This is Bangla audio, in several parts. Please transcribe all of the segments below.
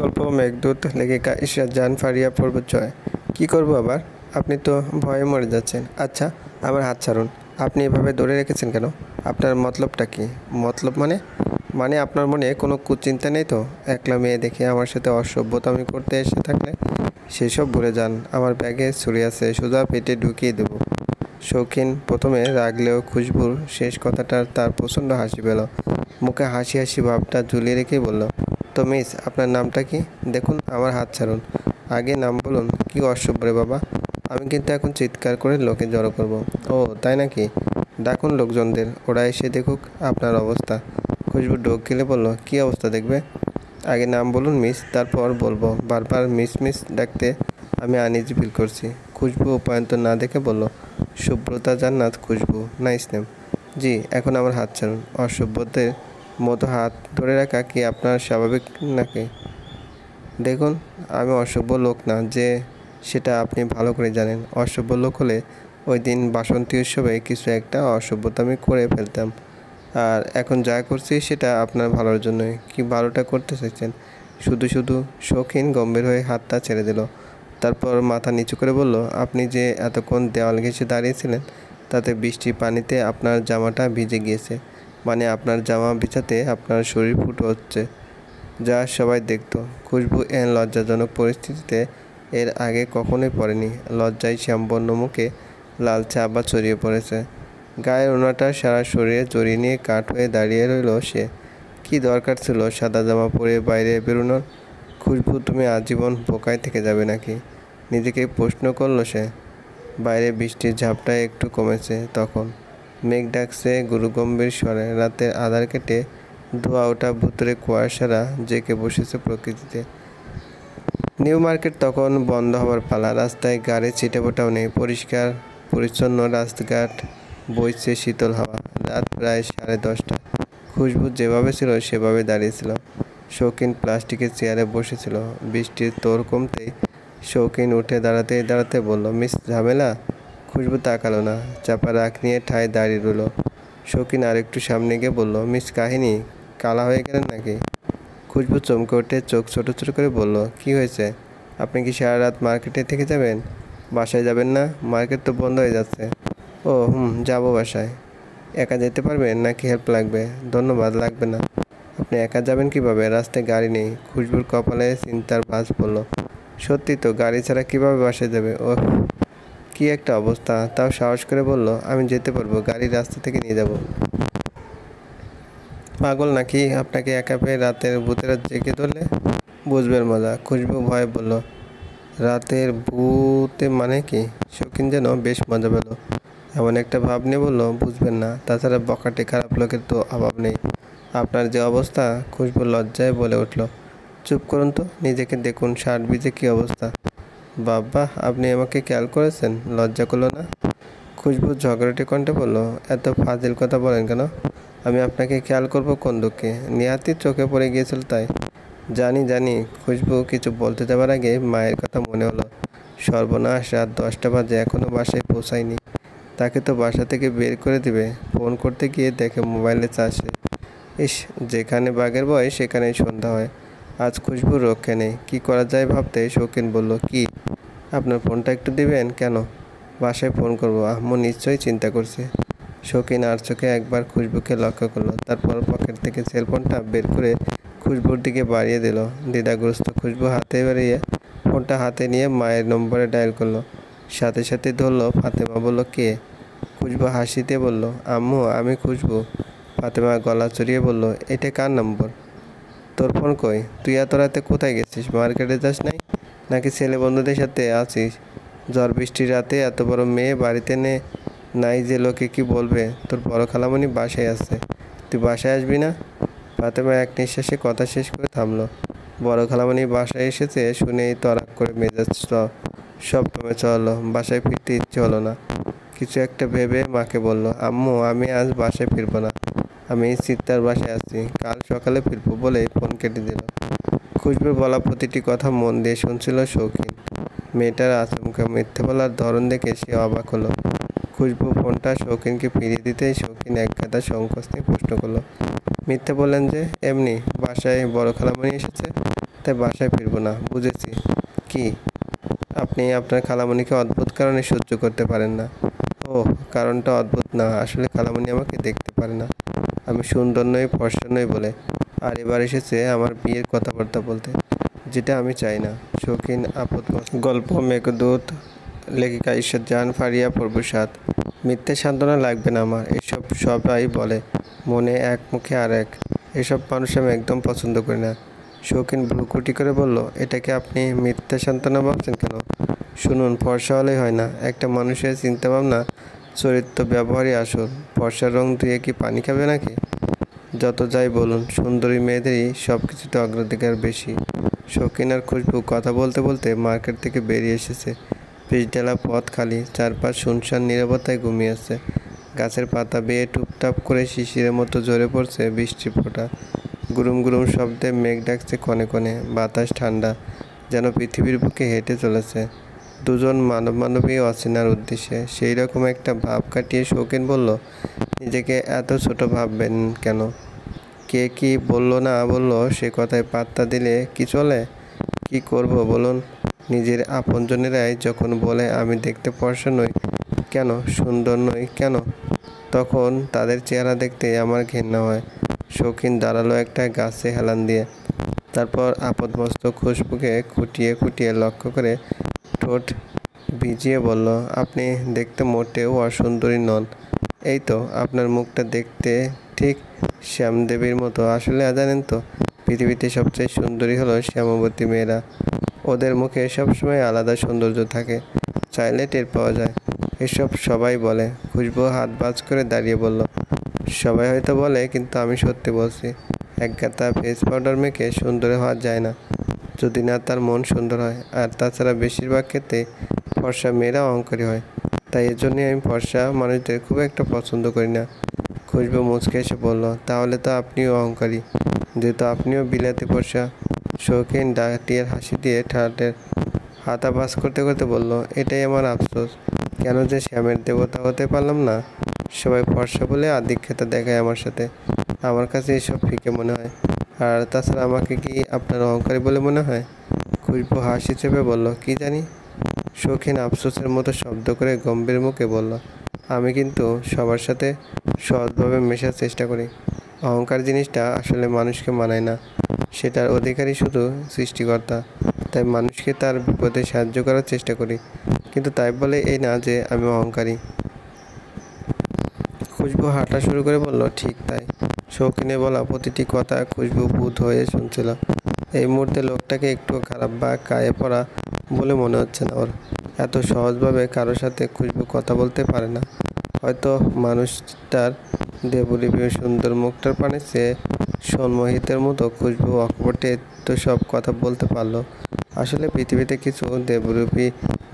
গল্প মেঘদূত, লেখিকা ইশরাত জাহান ফারিয়া, পর্ব জয়। কী করবো আবার? আপনি তো ভয়ে মরে যাচ্ছেন। আচ্ছা, আমার হাত ছাড়ুন। আপনি এভাবে ধরে রেখেছেন কেন? আপনার মতলবটা কি? মতলব মানে আপনার মনে কোনো কুচিন্তা নেই তো? একলা মেয়ে দেখে আমার সাথে অসভ্যতামি করতে এসে থাকলে সেসব ভুলে যান। আমার ব্যাগে ছুরি আছে, সোজা পেটে ঢুকিয়ে দেবো। শৌখিন প্রথমে রাগলেও খুশবুর শেষ কথাটার তার প্রচণ্ড হাসি পেল। মুখে হাসি হাসি ভাবটা ঝুলিয়ে রেখেই বলল, তো মিস, আপনার নামটা কি? দেখুন, আমার হাত ছাড়ুন। আগে নাম বলুন। কি অসভ্য রে বাবা! আমি কিন্তু এখন চিৎকার করে লোকে জড়ো করব। ও তাই নাকি? ডাকুন লোকজনদের, ওরা এসে দেখুক আপনার অবস্থা। খুশবু ঢোক গিলে বলল, কী অবস্থা দেখবে? আগে নাম বলুন মিস, তারপর বলবো। বারবার মিস মিস ডাকতে আমি আনইজি ফিল করছি। খুশবু উপায়ন্তর না দেখে বলল, সুব্রতা জান্নাত খুশবু, নাইস নেম। জি, এখন আমার হাত ছাড়ুন। অসভ্যদের মতো হাত ধরে রাখা কি আপনার স্বাভাবিক নাকি? দেখুন, আমি অসভ্য লোক না যে, সেটা আপনি ভালো করে জানেন। অসভ্য লোক হলে ওই দিন বাসন্তী উৎসবে কিছু একটা অসভ্যতামি করে ফেলতাম। আর এখন যা করছি সেটা আপনার ভালোর জন্যই। কি ভালোটা করতে চাইছেন? শুধু শুধু শৌখিন গম্ভীর হয়ে হাতটা ছেড়ে দিল। তারপর মাথা নিচু করে বলল, আপনি যে এতক্ষণ দেওয়াল ঘেঁষে দাঁড়িয়েছিলেন, তাতে বৃষ্টির পানিতে আপনার জামাটা ভিজে গিয়েছে। মানে আপনার জামা ভিজাতে আপনার শরীর ফুটো হচ্ছে, যা সবাই দেখত। খুশবু এর লজ্জাজনক পরিস্থিতিতে এর আগে কখনোই পড়েনি। লজ্জায় শ্যামবর্ণ মুখে লালচে আভা ছড়িয়ে পড়েছে। গায়ের ওড়নাটা সারা শরীরে জড়িয়ে নিয়ে কাঠ হয়ে দাঁড়িয়ে রইল সে। কি দরকার ছিল সাদা জামা পরে বাইরে বেরোনোর? খুশবু, তুমি আজীবন বোকায় থেকে যাবে নাকি? নিজেকে প্রশ্ন করল সে। বাইরে বৃষ্টির ঝাপটা একটু কমেছে তখন। মেঘ ডাকছে গুরুগম্ভীর স্বরে। রাতের আধার কেটে ধোয়া ওঠা ভুতুড়ে কুয়াশারা জেঁকে বসেছে প্রকৃতিতে। নিউ মার্কেট তখন বন্ধ হবার পালা। রাস্তায় গাড়ি ছিটেফোঁটাও নেই। পরিষ্কার পরিচ্ছন্ন রাস্তাঘাট, বইছে শীতল হাওয়া। রাত প্রায় 10:30। খুশবু যেভাবে ছিল সেভাবে দাঁড়িয়েছিল। শৌখিন প্লাস্টিকের চেয়ারে বসেছিল। বৃষ্টির তোর কমতেই শৌখিন উঠে দাঁড়াতে বলল, মিস ঝামেলা? খুশবু তাকালো না, চাপা রাখ নিয়ে ঠায় দাঁড়িয়ে রইল। শৌখিন আরেকটু সামনে গিয়ে বলল, মিস কাহিনী কালা হয়ে গেলেন নাকি? খুশবু চমকে উঠে চোখ ছোট ছোট করে বলল, কি হয়েছে? আপনি কি সারা রাত মার্কেটে থেকে যাবেন? বাসায় যাবেন না? মার্কেট তো বন্ধ হয়ে যাচ্ছে। ও যাবো বাসায়। একা যেতে পারবেন নাকি হেল্প লাগবে? ধন্যবাদ, লাগবে না। আপনি একা যাবেন কিভাবে? রাস্তায় গাড়ি নেই। খুশবুর কপালে চিন্তার ভাঁজ পড়ল। সত্যি তো, গাড়ি ছাড়া কিভাবে বাসায় যাবে? ওহ, কি একটা অবস্থা! তাও সাহস করে বলল, আমি যেতে পারবো, গাড়ি রাস্তা থেকে নিয়ে যাব। পাগল নাকি? আপনাকে একা পেয়ে রাতের ভূতেরা জেগে ধরলে বুঝবেন মজা। খুশবু ভয়ে বলল, রাতের ভূতে মানে কি? শৌখিন যেন বেশ মজা পেল। এমন একটা ভাব নিয়ে বলল, বুঝবেন না? তাছাড়া বখাটে খারাপ লোকের তো অভাব নেই। আপনার যে অবস্থা! খুশবু লজ্জায় বলে উঠল, চুপ করুন তো, নিজেকে দেখুন, শার্ট ভিজে কী অবস্থা। বাবা, আপনি আমাকে খেয়াল করেছেন? লজ্জা করলো না? খুশবু ঝগড়াটে কণ্ঠে বলল, এত ফাজিল কথা বলেন কেন? আমি আপনাকে খেয়াল করব কোন দুঃখে? নিহাতির চোখে পড়ে গিয়েছিল তাই। জানি। খুশবু কিছু বলতে যাবার আগে মায়ের কথা মনে হলো। সর্বনাশ, রাত 10টা বাজে, এখনও বাসায় পৌঁছায়নি। তাকে তো বাসা থেকে বের করে দিবে। ফোন করতে গিয়ে দেখে মোবাইলে চার্জ শেষ। ইস, যেখানে বাঘের ভয় সেখানেই সন্ধ্যা হয়। আজ খুশবুর রক্ষে নেই। কি করা যায় ভাবতে শৌখিন বলল, কি, আপনার ফোনটা একটু দিবেন? কেন? বাসায় ফোন করব, আম্মু নিশ্চয়ই চিন্তা করছে। শৌখিন আর চোখে একবার খুশবুকে লক্ষ্য করলো, তারপর পকেট থেকে সেলফোনটা বের করে খুশবুর দিকে বাড়িয়ে দিল। দ্বিধাগ্রস্ত খুশবু ফোনটা হাতে নিয়ে মায়ের নম্বরে ডায়াল করলো। সাথে সাথে ধরলো। ফাতেমা বলল, কে? খুশবু হাসিতে বলল, আম্মু, আমি খুশবু। ফাতেমা গলা চড়িয়ে বলল, এটা কার নম্বর? তোর ফোন কই? তুই এত রাতে কোথায় গেছিস? মার্কেটে যাস নাকি ছেলে বন্ধুদের সাথে আছিস? ঝড় বৃষ্টির রাতে এত বড় মেয়ে বাড়িতে নাই যে লোকে কি বলবে? তোর বড় খালামণি বাসায় আছে, তুই বাসায় আসবি না? ফাতেমা এক নিঃশ্বাসে কথা শেষ করে থামলো। বড় খালামণি বাসায় এসেছে শুনেই তড়াক করে মেজাজ সব কমে চললো। বাসায় ফিরতে ইচ্ছে হলো না। কিছু একটা ভেবে মাকে বলল, আম্মু, আমি আজ বাসায় ফিরবো না। আমি সিত্তার বাসায় আছি, কাল সকালে ফিরবো বলেই ফোন কেটে দিল। খুশবুর বলা প্রতিটি কথা মন দিয়ে শুনছিল শৌখিন। মেয়েটার আচমকা মিথ্যে বলার ধরন দেখে সে অবাক হলো। খুশবু ফোনটা শৌখিনকে ফিরিয়ে দিতেই শৌখিন একগাদা সংকোচ নিয়ে প্রশ্ন করলো, মিথ্যে বললেন যে? এমনি, বাসায় বড় খালামণি এসেছে। তাই বাসায় ফিরবো না। বুঝেছি। কি, আপনি আপনার খালামণিকে অদ্ভুত কারণে সহ্য করতে পারেন না? ওহ, কারণটা অদ্ভুত না, আসলে খালামণি আমাকে দেখতে পারে না। আমি সুন্দর নই, ফর্সা নই বলে। আর এবার এসেছে আমার বিয়ের কথাবার্তা বলতে, যেটা আমি চাই না। শৌখিন আপদ। গল্প মেঘদূত, লেখিকা ঈশ্বর জাহান ফারিয়া প্রভুসাদ। মিথ্যে সান্ত্বনা লাগবে না আমার, এসব সবাই বলে, মনে এক মুখে আর এক। এসব মানুষ আমি একদম পছন্দ করি না। শৌখিন ভ্রুকুটি করে বলল, এটাকে আপনি মিথ্যা সান্ত্বনা ভাবছেন কেন? শুনুন, ফর্সা হলেই হয় না। একটা মানুষের চিন্তাভাবনা, চরিত্র, ব্যবহারই আসল। ফর্সার রং দিয়ে কি পানি খাবে নাকি? যত যাই বলুন, সুন্দরী মেয়েদেরই সব কিছুতে অগ্রাধিকার বেশি। শৌখিন আর খুশবু কথা বলতে বলতে মার্কেট থেকে বেরিয়ে এসেছে। পিচঢালা পথ খালি, চারপাশ শুনশান নীরবতায় ঘুমিয়ে আছে। গাছের পাতা বেয়ে টুপটাপ করে শিশিরের মতো ঝরে পড়ছে বৃষ্টির ফোঁটা। গুরুম গুরুম শব্দে মেঘ ডাকছে কনে কনে। বাতাস ঠান্ডা, যেন পৃথিবীর বুকে হেঁটে চলেছে দুজন মানবী অচেনার উদ্দেশ্যে। সেই রকম একটা ভাব কাটিয়ে শৌখিন বলল, নিজেকে এত ছোট ভাববেন কেন? কে কি বললো না বললো সে কথায় পাত্তা দিলে কি চলে? কি করব বলুন? নিজের আপনজনেরাই যখন বলে আমি দেখতে ফর্সা নই কেন, সুন্দর নই কেন, তখন তাদের চেহারা দেখতে আমার ঘেন্না হয়। শৌখিন দাঁড়ালো একটা গাছে হেলান দিয়ে। তারপর আপদমস্তক খুশবুকে খুঁটিয়ে খুঁটিয়ে লক্ষ্য করে ঠোঁট ভিজিয়ে বলল, আপনি দেখতে মোটেও অসুন্দরী নন। এই তো, আপনার মুখটা দেখতে ঠিক শ্যামদেবীর মতো। আসলে জানেন তো, পৃথিবীতে সবচেয়ে সুন্দরী হলো শ্যামবতী মেয়েরা। ওদের মুখে সবসময় আলাদা সৌন্দর্য থাকে, চাইলে টের পাওয়া যায়। এসব সবাই বলে। খুশবু হাত বাজ করে দাঁড়িয়ে বলল, সবাই হয়তো বলে, কিন্তু আমি সত্যি বলছি। এক গাদা ফেস পাউডার মেখে সুন্দর হওয়া যায় না, যদি না তার মন সুন্দর হয়। আর তাছাড়া বেশিরভাগ ক্ষেত্রে ফর্সা মেয়েরা অহংকারী হয়। তাই এজন্যই আমি ফর্সা মানুষদের খুব একটা পছন্দ করি না। খুশবু মুচকে এসে বলল, তাহলে তো আপনিও অহংকারী, যেহেতু আপনিও বিলাতি ফর্সা। শৌখিন ডাটিয়ার হাসি দিয়ে ঠাটের হাতা বাস করতে করতে বলল, এটাই আমার আফসোস, কেন যে শ্যামের দেবতা হতে পারলাম না। সবাই ফর্সা বলে আধিক্যতা দেখায় আমার সাথে। আমার কাছে এসব ফিকে মনে হয়। আর তাছাড়া আমাকে কি আপনার অহংকারী বলে মনে হয়? খুশবু হাসি চেপে বলল, কি জানি। শৌখিন আফসোসের মতো শব্দ করে গম্ভীর মুখে বলল, আমি কিন্তু সবার সাথে সহজভাবে মেশার চেষ্টা করি। অহংকার জিনিসটা আসলে মানুষকে মানায় না, সেটার অধিকারী শুধু সৃষ্টিকর্তা। তাই মানুষকে তার বিপদে সাহায্য করার চেষ্টা করি, কিন্তু তাই বলে এই না যে আমি অহংকারী। খুশবু হাঁটা শুরু করে বলল, ঠিক তাই। শৌখিনে বলা প্রতিটি কথা খুশবু বুঁদ হয়ে শুনছিল। এই মুহূর্তে লোকটাকে একটু খারাপ বা কায়ে পড়া বলে মনে হচ্ছে না ওর। এত সহজভাবে কারোর সাথে খুশবু কথা বলতে পারে না। হয়তো মানুষটার দেবরূপী সুন্দর মুখটার পানে চেয়ে সন্মোহিতের মতো খুশবু অকপটে তো সব কথা বলতে পারলো। আসলে পৃথিবীতে কিছু দেবরূপী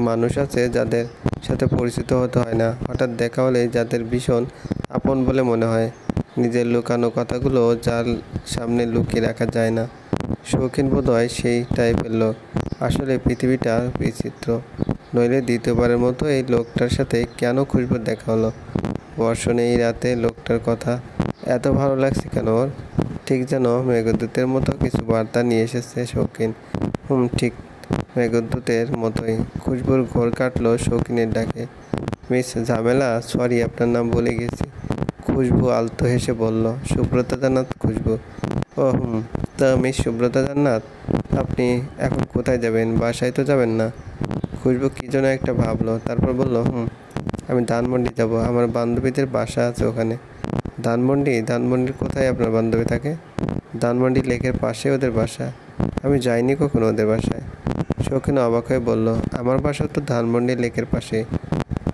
মানুষ আছে যাদের সাথে পরিচিত হতে হয় না, হঠাৎ দেখা হলেই যাদের ভীষণ আপন বলে মনে হয়। নিজের লুকানো কথাগুলো যার সামনে লুকিয়ে রাখা যায় না। শৌখিন বোধহয় সেই টাইপের লোক। আসলে পৃথিবীটা বিচিত্র। নইলে দ্বিতীয়বারের মতো এই লোকটার সাথে কেন খুশবুর দেখা হলো? বর্ষণ এই রাতে লোকটার কথা এত ভালো লাগছে কেন ওর? ঠিক যেন মেঘদূতের মতো কিছু বার্তা নিয়ে এসেছে শৌখিন। ঠিক মেঘদূতের মতোই। খুশবুর ঘোর কাটলো শৌখিনের ডাকে। মিস ঝামেলা, সরি আপনার নাম বলে গেছি। খুশবু আলতো হেসে বলল, সুব্রতা জান্নাত খুশবু। ও তা মিস সুব্রতা জান্নাত, আপনি এখন কোথায় যাবেন? বাসায় তো যাবেন না? খুশবু কী যেন একটা ভাবলো, তারপর বলল, আমি ধানমন্ডি যাব, আমার বান্ধবীদের বাসা আছে ওখানে। ধানমন্ডির কোথায় আপনার বান্ধবী থাকে? ধানমন্ডি লেকের পাশে ওদের বাসা। আমি যাইনি কখনো ওদের বাসায়। শৌখিন অবাক হয়ে বলল, আমার বাসা তো ধানমন্ডি লেকের পাশে।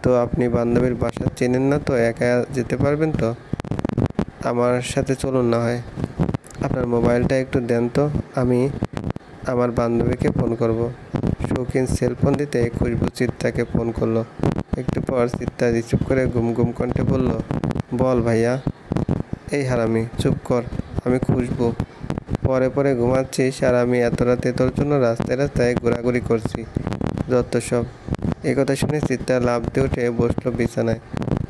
তো আপনি বান্ধবীর বাসা চেনেন না তো? একা যেতে পারবেন তো? আমার সাথে চলুন না হয়। আপনার মোবাইলটা একটু দেন তো, আমি আমার বান্ধবীকে ফোন করব। শৌখিন সেলফোন দিতে খুশবু চিত্রাকে ফোন করলো। একটু পর চিত্রা রিসিভ করে গুম গুম কণ্ঠে বলল, বল ভাইয়া। এই হারামি, চুপ কর, আমি খুশবু। পরে পরে ঘুমাচ্ছিস আর আমি এত রাতে তোর জন্য রাস্তায় রাস্তায় ঘোরাঘুরি করছি, যত সব। এই কথা শুনে চিত্রা লাফ দিয়ে উঠে বসলো বিছানায়।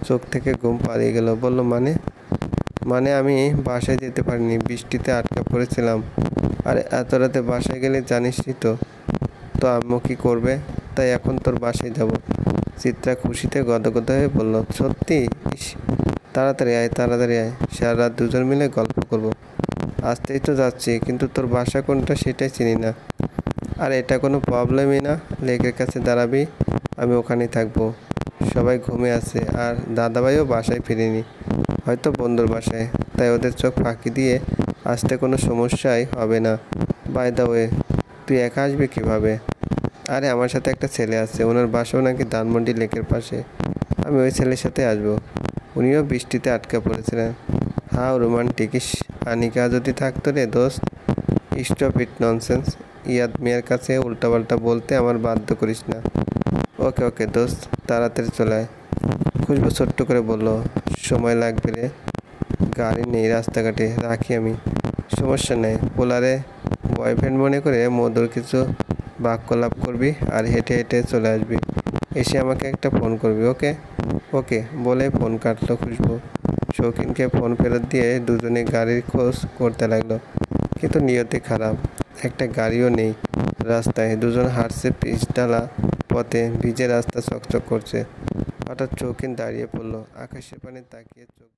চোখ থেকে ঘুম পালিয়ে গেল। বলল, মানে? মানে আমি বাসায় যেতে পারিনি, বৃষ্টিতে আটকা পড়েছিলাম। আর এত রাতে বাসায় গেলে জানিসই তো, তো আম্মু কী করবে, তাই এখন তোর বাসায় যাব। চিত্রা খুশিতে গদগদ হয়ে বলল, সত্যি? ইস, তাড়াতাড়ি আয়, তাড়াতাড়ি আয়, সারা রাত দুজন মিলে গল্প করব। আসতেই তো যাচ্ছি, কিন্তু তোর বাসা কোনটা সেটাই চিনি না। আর এটা কোনো প্রবলেমই না, লেকের কাছে দাঁড়াবি, আমি ওখানেই থাকবো। সবাই ঘুমে আছে, আর দাদাভাইও বাসায় ফিরেনি, হয়তো বন্ধুর বাসায়, তাই ওদের চোখ ফাঁকি দিয়ে আসতে কোনো সমস্যাই হবে না। বাই দ্য ওয়ে, তুই একা আসবি কীভাবে? আরে আমার সাথে একটা ছেলে আছে, ওনার বাসাও নাকি ধানমন্ডি লেকের পাশে। আমি ওই ছেলের সাথে আসবো। উনিও বৃষ্টিতে আটকা পড়েছিলেন। How romantic! ইস, আনিকা যদি থাকতো রে দোস্ত। Stop it nonsense. ইয়াদ মিয়ার কাছে উল্টাপাল্টা বলতে আমার বাধ্য করিস না। ওকে ওকে দোস্ত, তাড়াতাড়ি চলে আয়। খুশবু ছোট্ট করে বলল, সময় লাগবে রে, গাড়ি নেই রাস্তাঘাটে, রাখি আমি। সমস্যা নেই, পোলারে বয়ফ্রেন্ড মনে করে মধুর কিছু বাক্যলাপ করবি আর হেঁটে হেঁটে চলে আসবি। এসে আমাকে একটা ফোন করবি, ওকে? ওকে বলে ফোন কাটলো খুশবু। শৌখিনকে ফোন ফেরত দিয়ে দুজনে গাড়ির খোঁজ করতে লাগলো, কিন্তু নিয়তি খারাপ, একটা গাড়িও নেই রাস্তায়। দুজন হাঁটছে পিচঢালা পথে, ভিজে রাস্তা চকচক করছে। হঠাৎ শৌখিন দাঁড়িয়ে পড়লো, আকাশের পানে তাকিয়ে চোখ